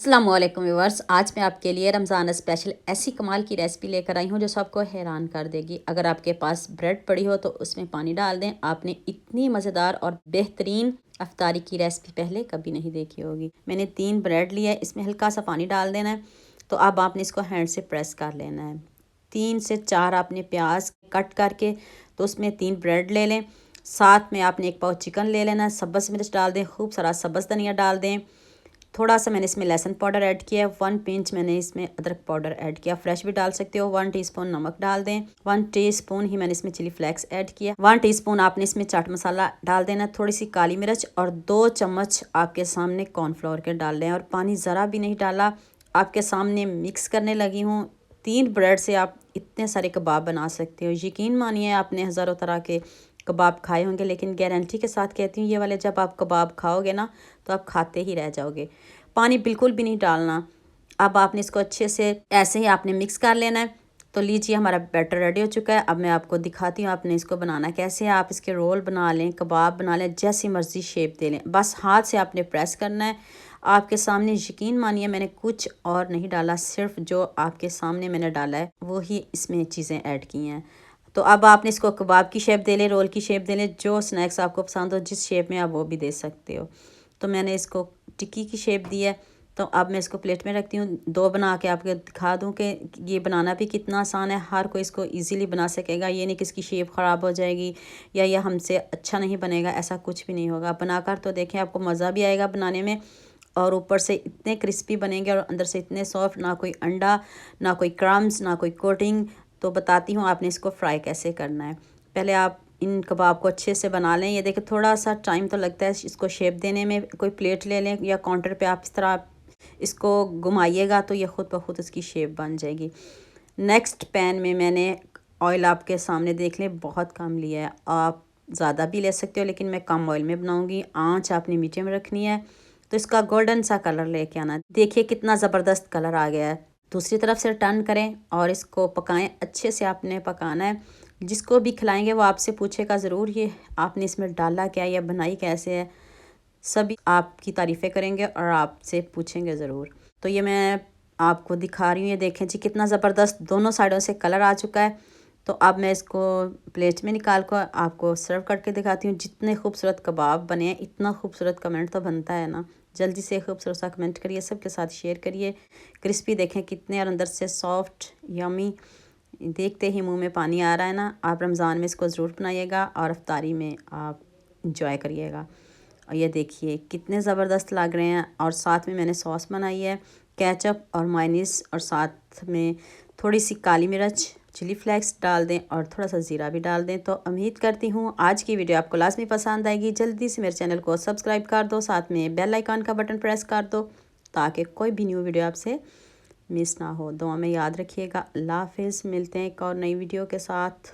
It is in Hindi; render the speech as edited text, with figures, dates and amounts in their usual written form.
अस्सलामुअलैकुम व्यूअर्स, आज मैं आपके लिए रमज़ान स्पेशल ऐसी कमाल की रेसिपी लेकर आई हूँ जो सबको हैरान कर देगी। अगर आपके पास ब्रेड पड़ी हो तो उसमें पानी डाल दें। आपने इतनी मज़ेदार और बेहतरीन अफ्तारी की रेसिपी पहले कभी नहीं देखी होगी। मैंने 3 ब्रेड लिया है, इसमें हल्का सा पानी डाल देना है। तो अब आपने इसको हैंड से प्रेस कर लेना है। 3 से 4 आपने प्याज कट करके तो उसमें 3 ब्रेड ले लें। साथ में आपने 1 पाव चिकन ले लेना है। सब्ज़ मिर्च डाल दें, खूब सारा सब्ज़ धनिया डाल दें। थोड़ा सा मैंने इसमें लहसुन पाउडर ऐड किया है। 1 पिंच मैंने इसमें अदरक पाउडर ऐड किया, फ्रेश भी डाल सकते हो। 1 टीस्पून नमक डाल दें। 1 टीस्पून ही मैंने इसमें चिली फ्लेक्स ऐड किया। 1 टीस्पून आपने इसमें चाट मसाला डाल देना। थोड़ी सी काली मिर्च और 2 चम्मच आपके सामने कॉर्नफ्लोर के डाल दें और पानी ज़रा भी नहीं डाला। आपके सामने मिक्स करने लगी हूँ। 3 ब्रेड से आप इतने सारे कबाब बना सकते हो। यकीन मानिए, आपने हज़ारों तरह के कबाब खाए होंगे, लेकिन गारंटी के साथ कहती हूँ ये वाले जब आप कबाब खाओगे ना तो आप खाते ही रह जाओगे। पानी बिल्कुल भी नहीं डालना। अब आपने इसको अच्छे से ऐसे ही आपने मिक्स कर लेना है। तो लीजिए, हमारा बैटर रेडी हो चुका है। अब मैं आपको दिखाती हूँ आपने इसको बनाना कैसे है। आप इसके रोल बना लें, कबाब बना लें, जैसी मर्ज़ी शेप दे लें। बस हाथ से आपने प्रेस करना है। आपके सामने, यकीन मानिए, मैंने कुछ और नहीं डाला, सिर्फ जो आपके सामने मैंने डाला है वो ही इसमें चीज़ें ऐड की हैं। तो अब आपने इसको कबाब की शेप दे लें, रोल की शेप दे लें, जो स्नैक्स आपको पसंद हो जिस शेप में आप वो भी दे सकते हो। तो मैंने इसको टिक्की की शेप दी है। तो अब मैं इसको प्लेट में रखती हूँ। 2 बना के आपको दिखा दूँ कि ये बनाना भी कितना आसान है। हर कोई इसको इजीली बना सकेगा। ये नहीं कि इसकी शेप ख़राब हो जाएगी या ये हमसे अच्छा नहीं बनेगा, ऐसा कुछ भी नहीं होगा। बनाकर तो देखें, आपको मज़ा भी आएगा बनाने में। और ऊपर से इतने क्रिस्पी बनेंगे और अंदर से इतने सॉफ्ट, ना कोई अंडा, ना कोई क्रम्स, ना कोई कोटिंग। तो बताती हूँ आपने इसको फ्राई कैसे करना है। पहले आप इन कबाब को अच्छे से बना लें। ये देखिए, थोड़ा सा टाइम तो लगता है इसको शेप देने में। कोई प्लेट ले लें या काउंटर पे आप इस तरह इसको घुमाइएगा तो ये ख़ुद ब खुद इसकी शेप बन जाएगी। नेक्स्ट पैन में मैंने ऑयल, आपके सामने देख लें, बहुत कम लिया है। आप ज़्यादा भी ले सकते हो, लेकिन मैं कम ऑयल में बनाऊँगी। आँच आपने मीडियम रखनी है। तो इसका गोल्डन सा कलर लेके आना। देखिए कितना ज़बरदस्त कलर आ गया है। दूसरी तरफ से टर्न करें और इसको पकाएं। अच्छे से आपने पकाना है। जिसको भी खिलाएंगे वो आपसे पूछेगा ज़रूर ये आपने इसमें डाला क्या, या बनाई कैसे है। सभी आपकी तारीफ़ें करेंगे और आपसे पूछेंगे ज़रूर। तो ये मैं आपको दिखा रही हूँ। ये देखें जी, कितना ज़बरदस्त दोनों साइडों से कलर आ चुका है। तो अब मैं इसको प्लेट में निकाल कर आपको सर्व करके दिखाती हूँ। जितने खूबसूरत कबाब बने हैं, इतना खूबसूरत कमेंट तो बनता है ना। जल्दी से खूबसूरत सा कमेंट करिए, सबके साथ शेयर करिए। क्रिस्पी देखें कितने, और अंदर से सॉफ्ट, यमी। देखते ही मुंह में पानी आ रहा है ना। आप रमज़ान में इसको ज़रूर बनाइएगा और इफ्तारी में आप इंजॉय करिएगा। और ये देखिए कितने ज़बरदस्त लग रहे हैं। और साथ में मैंने सॉस बनाई है, केचप और मायोनीज़, और साथ में थोड़ी सी काली मिर्च, चिली फ्लेक्स डाल दें और थोड़ा सा ज़ीरा भी डाल दें। तो उम्मीद करती हूँ आज की वीडियो आपको लाज़मी पसंद आएगी। जल्दी से मेरे चैनल को सब्सक्राइब कर दो, साथ में बेल आइकन का बटन प्रेस कर दो ताकि कोई भी न्यू वीडियो आपसे मिस ना हो। दुआ में याद रखिएगा। अल्लाह हाफिज़। मिलते हैं एक और नई वीडियो के साथ।